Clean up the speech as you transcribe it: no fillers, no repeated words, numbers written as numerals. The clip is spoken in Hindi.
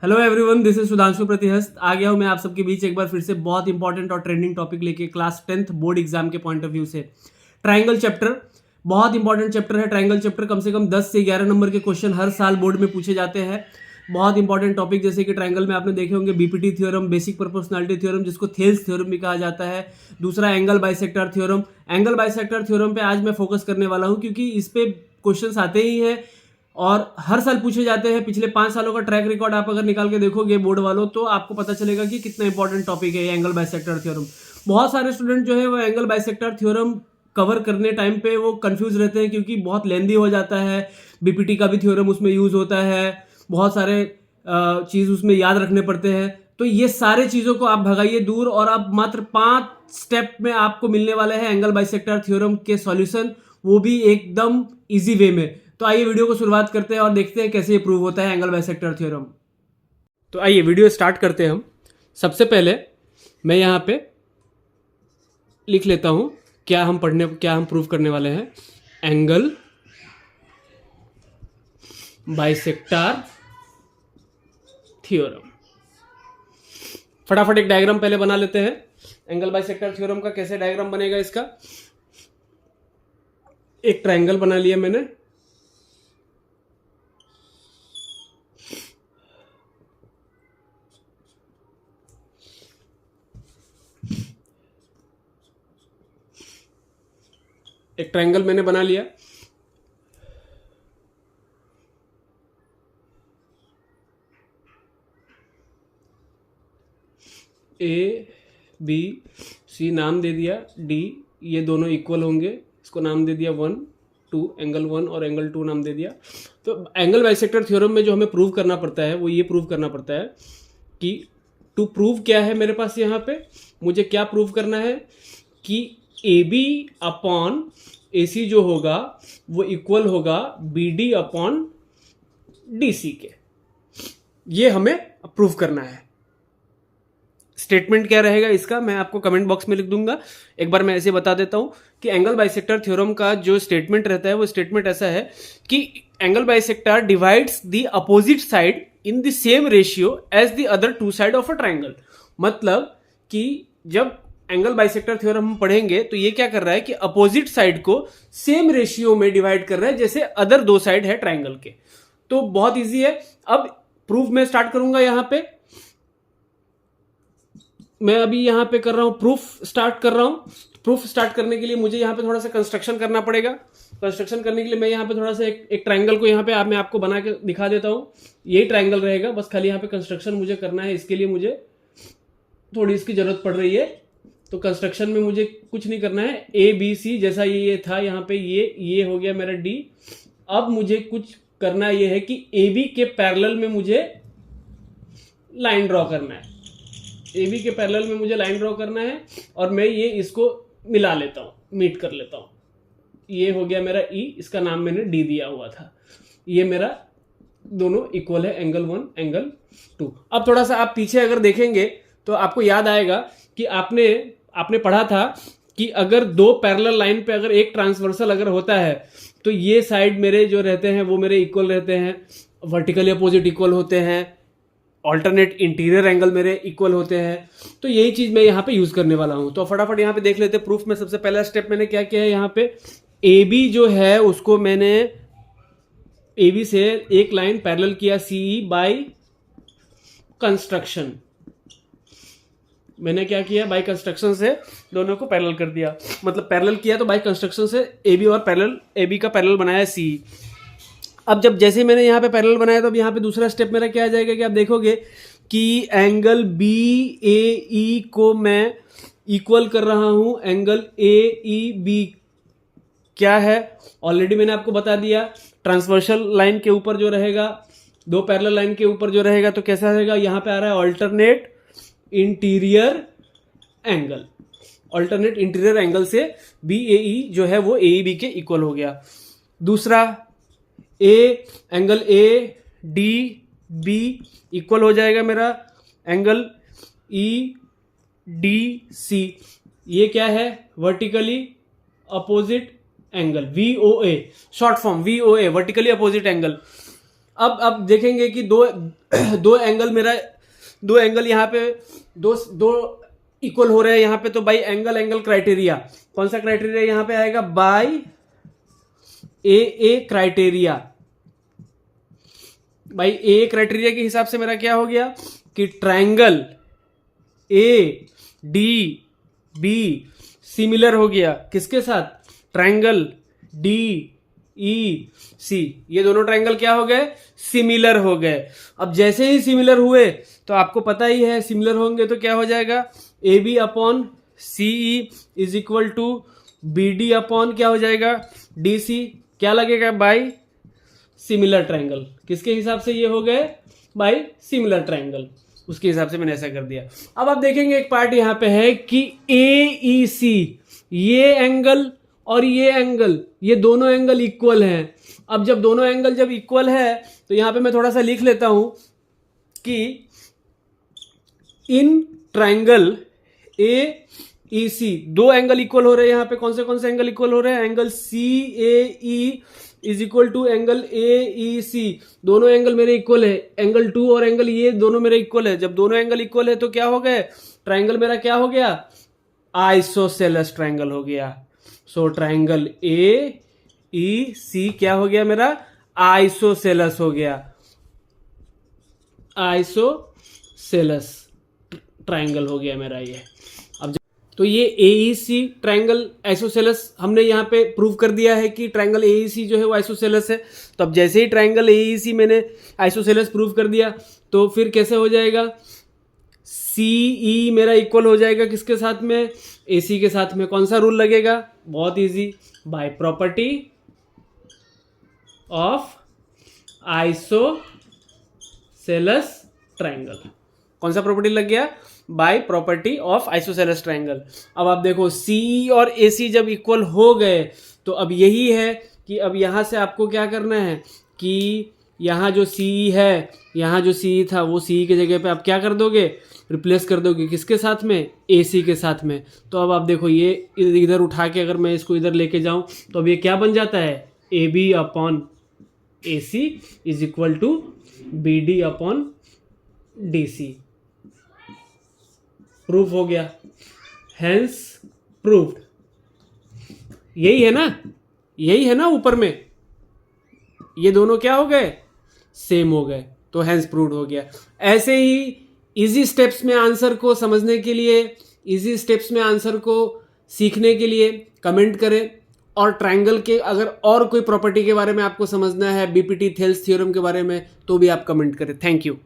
Hello everyone, this is Sudhanshu Pratihast. आ गया हूं मैं आप सबके बीच एक बार फिर से बहुत इंपॉर्टेंट और ट्रेंडिंग टॉपिक लेके क्लास 10th बोर्ड एग्जाम के पॉइंट ऑफ व्यू से। ट्राइंगल चैप्टर बहुत इंपॉर्टेंट चैप्टर है। ट्राइंगल चैप्टर कम से कम 10 से 11 नंबर के क्वेश्चन हर साल बोर्ड में पूछे जाते हैं। बहुत इंपॉर्टेंट टॉपिक जैसे कि ट्राइंगल में आपने देखे होंगे BPT theorem, basic proportionality theorem जिसको थेल्स थ्योरम भी कहा जाता है। दूसरा angle bisector theorem. Angle bisector theorem पे आज मैं फोकस करने वाला हूं क्योंकि इस पे क्वेश्चंस आते ही हैं और हर साल पूछे जाते हैं। पिछले 5 सालों का ट्रैक रिकॉर्ड आप अगर निकाल के देखोगे बोर्ड वालों तो आपको पता चलेगा कि कितना इंपॉर्टेंट टॉपिक है ये एंगल बाइसेक्टर थ्योरम। बहुत सारे स्टूडेंट जो है वो एंगल बाइसेक्टर थ्योरम कवर करने टाइम पे वो कंफ्यूज रहते हैं क्योंकि बहुत लेंदी हो जाता है। बीपीटी का भी थ्योरम उसमें यूज होता है, बहुत सारे चीज उसमें याद रखने पड़ते हैं। तो ये सारे चीजों को आप भगाइए दूर और अब मात्र 5 स्टेप में आपको मिलने वाले हैं एंगल बाइसेक्टर थ्योरम के सॉल्यूशन, वो भी एकदम इजी वे में। तो आइए वीडियो को शुरुआत करते हैं और देखते हैं कैसे ये प्रूव होता है एंगल बाइसेक्टर थ्योरम। तो आइए वीडियो स्टार्ट करते हैं हम। सबसे पहले मैं यहाँ पे लिख लेता हूं क्या हम प्रूव करने वाले हैं। Angle bisector theorem. फटाफट एक डायग्राम पहले बना लेते हैं। एंगल बाइसेक्टर थ्योरम का कैसे डायग्राम बनेगा इसका। एक ट्रायंगल बना लिया मैंने। एक ट्रायंगल मैंने बना लिया। ए बी सी नाम दे दिया, डी ये दोनों इक्वल होंगे, इसको नाम दे दिया 1 2, एंगल 1 और एंगल 2 नाम दे दिया। तो एंगल बाइसेक्टर थ्योरम में जो हमें प्रूव करना पड़ता है वो ये प्रूव करना पड़ता है कि टू प्रूव क्या है मेरे पास यहाँ पे, मुझे क्या प्रूव करना है कि ए बी अपॉन ए सी जो होगा वो इक्वल होगा B D upon D C के। ये हमें प्रूव करना है। स्टेटमेंट क्या रहेगा इसका मैं आपको कमेंट बॉक्स में लिख दूंगा। एक बार मैं ऐसे बता देता हूं कि एंगल बाइसेक्टर थ्योरम का जो स्टेटमेंट रहता है वो स्टेटमेंट ऐसा है कि angle bisector divides the opposite side in the same ratio as the other two side of a triangle. मतलब कि जब एंगल बाइसेक्टर थ्योरम हम पढ़ेंगे तो ये क्या कर रहा है कि अपोजिट साइड को सेम रेशियो में डिवाइड कर रहा है जैसे अदर दो साइड है ट्राइंगल के। तो बहुत ईजी है। अब प्रूफ मैं स्टार्ट करूंगा। यहां पे मैं अभी यहाँ पे कर रहा हूँ प्रूफ स्टार्ट कर रहा हूँ। प्रूफ स्टार्ट करने के लिए मुझे यहाँ पे थोड़ा सा कंस्ट्रक्शन करना पड़ेगा। कंस्ट्रक्शन करने के लिए मैं यहाँ पे थोड़ा सा एक ट्रायंगल को यहाँ पे मैं आपको बना के दिखा देता हूँ। यही ट्रायंगल रहेगा, बस खाली यहाँ पे कंस्ट्रक्शन मुझे करना है। इसके लिए मुझे थोड़ी इसकी जरूरत पड़ रही है। तो कंस्ट्रक्शन में मुझे कुछ नहीं करना है। ए बी सी जैसा ये था यहाँ पे ये हो गया मेरा डी। अब मुझे कुछ करना ये है कि ए बी के पैरेलल में मुझे लाइन ड्रॉ करना है। ए बी के पैरेलल में मुझे लाइन ड्रॉ करना है और मैं ये इसको मिला लेता हूँ, मीट कर लेता हूँ। ये हो गया मेरा ई, इसका नाम मैंने डी दिया हुआ था। ये मेरा दोनों इक्वल है, एंगल 1 एंगल 2। अब थोड़ा सा आप पीछे अगर देखेंगे तो आपको याद आएगा कि आपने पढ़ा था कि अगर दो पैरेलल लाइन पे अगर एक ट्रांसवर्सल अगर होता है तो ये साइड मेरे जो रहते हैं वो मेरे इक्वल रहते हैं, वर्टिकली अपोजिट इक्वल होते हैं, ऑल्टरनेट इंटीरियर एंगल मेरे इक्वल होते हैं। तो यही चीज मैं यहाँ पे यूज करने वाला हूं। तो फटाफट यहाँ पे देख लेते हैं प्रूफ में। सबसे पहला स्टेप मैंने क्या किया है, यहाँ पे ए बी जो है उसको मैंने ए बी से एक लाइन पैरेलल किया सीई बाय कंस्ट्रक्शन। मैंने क्या किया, बाय कंस्ट्रक्शन से दोनों को पैरेलल कर दिया। मतलब पैरेलल किया तो बाय कंस्ट्रक्शन से ए बी और पैरेलल ए बी का पैरेलल बनाया सी। अब जब जैसे मैंने यहाँ पे पैरेलल बनाया तो अब यहाँ पे दूसरा स्टेप मेरा क्या आ जाएगा कि आप देखोगे कि एंगल बी ए ई को मैं इक्वल कर रहा हूं एंगल ए ई बी। क्या है ऑलरेडी मैंने आपको बता दिया। ट्रांसवर्सल लाइन के ऊपर जो रहेगा, दो पैरेलल लाइन के ऊपर जो रहेगा तो कैसा रहेगा, यहाँ पे आ रहा है alternate interior angle. Alternate interior angle से बी ए ई जो है वो ए बी के इक्वल हो गया। दूसरा angle A D B equal हो जाएगा मेरा एंगल ई डी सी। ये क्या है, vertically opposite angle, V O A, short form V O A, vertically opposite angle. अब देखेंगे कि दो दो एंगल मेरा दो एंगल यहाँ पे दो दो इक्वल हो रहे हैं यहाँ पे, तो बाई एंगल क्राइटेरिया, कौन सा क्राइटेरिया यहाँ पे आएगा, बाई ए क्राइटेरिया। भाई ए क्राइटेरिया के हिसाब से मेरा क्या हो गया कि triangle A D B similar हो गया किसके साथ, ट्रायंगल डी ई सी, ये दोनों ट्रायंगल क्या हो गए, सिमिलर हो गए। अब जैसे ही सिमिलर हुए तो आपको पता ही है सिमिलर होंगे तो क्या हो जाएगा, A B upon C E is equal to B D upon क्या हो जाएगा, डी सी, क्या लगेगा, बाई सिमिलर ट्रायंगल। किसके हिसाब से ये हो गए, बाई सिमिलर ट्रायंगल, उसके हिसाब से मैंने ऐसा कर दिया। अब आप देखेंगे एक पार्ट यहां पे है कि ए ई सी, ये एंगल और ये एंगल, ये दोनों एंगल इक्वल हैं। अब जब दोनों एंगल जब इक्वल है तो यहां पे मैं थोड़ा सा लिख लेता हूं कि इन ट्रायंगल ए ई सी दो एंगल इक्वल हो रहे हैं। यहां पे कौन से एंगल इक्वल हो रहे हैं, angle C A E is equal to angle A E C, दोनों एंगल मेरे इक्वल है, एंगल 2 और एंगल ये दोनों मेरे इक्वल है। जब दोनों एंगल इक्वल है तो क्या हो गए, ट्रायंगल मेरा क्या हो गया, आइसोसेलेस ट्रायंगल हो गया। सो ट्रायंगल ए ई सी क्या हो गया मेरा, आइसोसेलेस हो गया, आइसोसेलेस ट्रायंगल हो गया मेरा ये। अब तो ये एईसी ट्रायंगल आइसोसेलेस हमने यहाँ पे प्रूव कर दिया है कि ट्रायंगल एईसी जो है वो आइसोसेलेस है। तो अब जैसे ही ट्रायंगल एईसी मैंने आइसोसेलेस प्रूव कर दिया तो फिर कैसे हो जाएगा, सीई मेरा इक्वल हो जाएगा किसके साथ में, एसी के साथ में। कौन सा रूल लगेगा, बहुत easy, by property of isosceles triangle. कौन सा प्रॉपर्टी लग गया, by property of isosceles triangle. अब आप देखो सी और ए सी जब इक्वल हो गए तो अब यही है कि अब यहाँ से आपको क्या करना है कि यहाँ जो सी है, यहाँ जो सी था वो सी के जगह पे आप क्या कर दोगे, रिप्लेस कर दोगे किसके साथ में, ए सी के साथ में। तो अब आप देखो ये इधर उठा के अगर मैं इसको इधर लेके जाऊँ तो अब ये क्या बन जाता है, A B upon A C is equal to B D upon D C. Proof हो गया, हेंस प्रूव्ड। यही है ना, यही है ना, ऊपर में ये दोनों क्या हो गए, सेम हो गए, तो हेंस प्रूव्ड हो गया। ऐसे ही इजी स्टेप्स में आंसर को समझने के लिए, इजी स्टेप्स में आंसर को सीखने के लिए कमेंट करें। और ट्रायंगल के अगर और कोई प्रॉपर्टी के बारे में आपको समझना है, बीपीटी थेल्स थ्योरम के बारे में, तो भी आप कमेंट करें। Thank you.